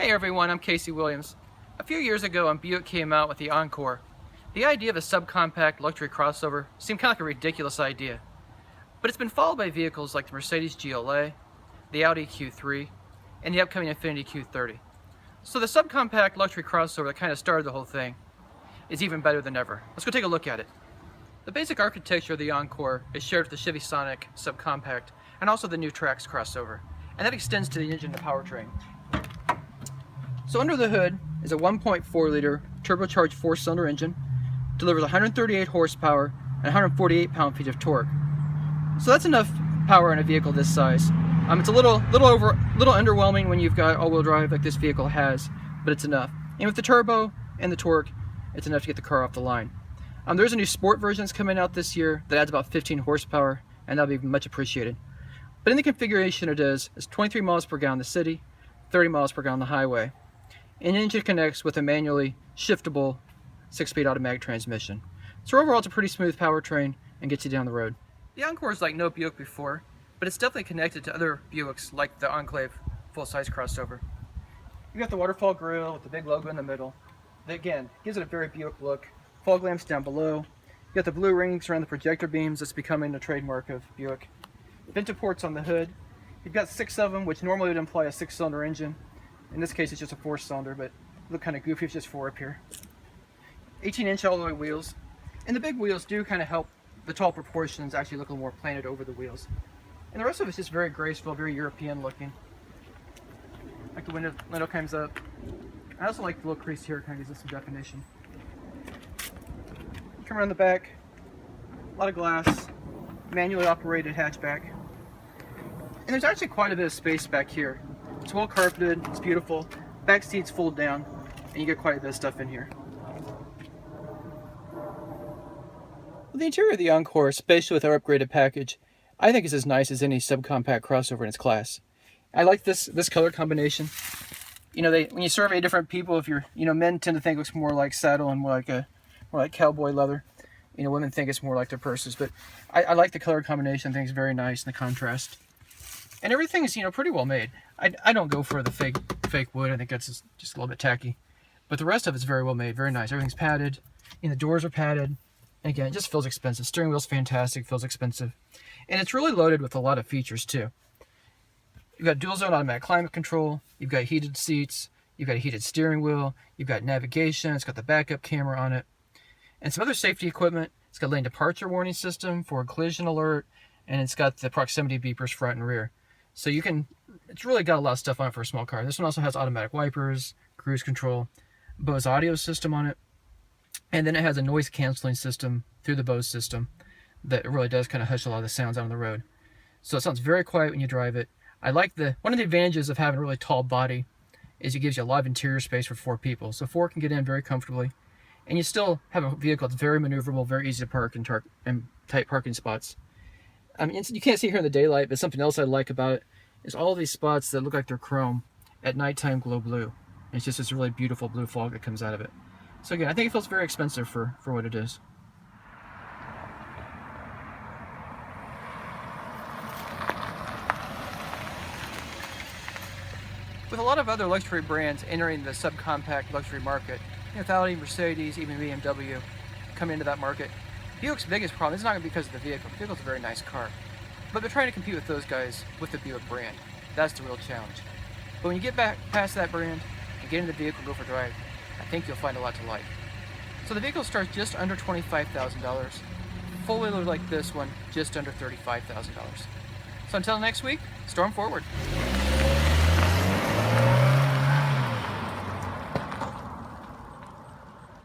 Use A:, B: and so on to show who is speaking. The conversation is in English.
A: Hey everyone, I'm Casey Williams. A few years ago when Buick came out with the Encore, the idea of a subcompact luxury crossover seemed kind of like a ridiculous idea. But it's been followed by vehicles like the Mercedes GLA, the Audi Q3, and the upcoming Infiniti Q30. So the subcompact luxury crossover that kind of started the whole thing is even better than ever. Let's go take a look at it. The basic architecture of the Encore is shared with the Chevy Sonic subcompact and also the new Trax crossover, and that extends to the engine and the powertrain. So under the hood is a 1.4 liter turbocharged 4-cylinder engine, delivers 138 horsepower and 148 pound-feet of torque. So that's enough power in a vehicle this size. It's a little underwhelming when you've got all-wheel drive like this vehicle has, but it's enough. And with the turbo and the torque, it's enough to get the car off the line. There's a new sport version that's coming out this year that adds about 15 horsepower, and that'll be much appreciated. But in the configuration it is 23 miles per gallon in the city, 30 miles per gallon on the highway. And the engine connects with a manually shiftable 6-speed automatic transmission. So overall it's a pretty smooth powertrain and gets you down the road. The Encore is like no Buick before, but it's definitely connected to other Buicks like the Enclave full-size crossover. You got the waterfall grille with the big logo in the middle. That again gives it a very Buick look. Fog lamps down below. You got the blue rings around the projector beams that's becoming a trademark of Buick. Vento ports on the hood. You've got 6 of them, which normally would imply a 6-cylinder engine. In this case it's just a 4-cylinder, but look kind of goofy if it's just 4 up here. 18-inch alloy wheels, and the big wheels do kind of help the tall proportions actually look a little more planted over the wheels. And the rest of it's just very graceful, very European looking. Like the window comes up. I also like the little crease here, kind of gives it some definition. Come around the back, a lot of glass, manually operated hatchback. And there's actually quite a bit of space back here. It's well carpeted, it's beautiful. Back seats fold down, and you get quite a bit of stuff in here. Well, the interior of the Encore, especially with our upgraded package, I think is as nice as any subcompact crossover in its class. I like this color combination. You know, when you survey different people, if you're, men tend to think it looks more like saddle and more like cowboy leather. Women think it's more like their purses, but I like the color combination. I think it's very nice and the contrast. And everything is, pretty well made. I don't go for the fake wood. I think that's just a little bit tacky. But the rest of it's very well made, very nice. Everything's padded. The doors are padded. And again, it just feels expensive. Steering wheel's fantastic, feels expensive. And it's really loaded with a lot of features too. You've got dual zone automatic climate control. You've got heated seats. You've got a heated steering wheel. You've got navigation. It's got the backup camera on it. And some other safety equipment. It's got lane departure warning system for collision alert. And it's got the proximity beepers front and rear. So it's really got a lot of stuff on it for a small car. This one also has automatic wipers, cruise control, Bose audio system on it. And then it has a noise canceling system through the Bose system that really does kind of hush a lot of the sounds out on the road. So it sounds very quiet when you drive it. I like one of the advantages of having a really tall body is it gives you a lot of interior space for 4 people. So 4 can get in very comfortably. And you still have a vehicle that's very maneuverable, very easy to park in tight parking spots. You can't see it here in the daylight, but something else I like about it is all of these spots that look like they're chrome at nighttime glow blue. And it's just this really beautiful blue fog that comes out of it. So again, I think it feels very expensive for what it is. With a lot of other luxury brands entering the subcompact luxury market, Audi, Mercedes, even BMW coming into that market, Buick's biggest problem is not going to be because of the vehicle. The vehicle's a very nice car. But they're trying to compete with those guys with the Buick brand. That's the real challenge. But when you get back past that brand and get in the vehicle and go for a drive, I think you'll find a lot to like. So the vehicle starts just under $25,000. Four-wheeler like this one, just under $35,000. So until next week, storm forward.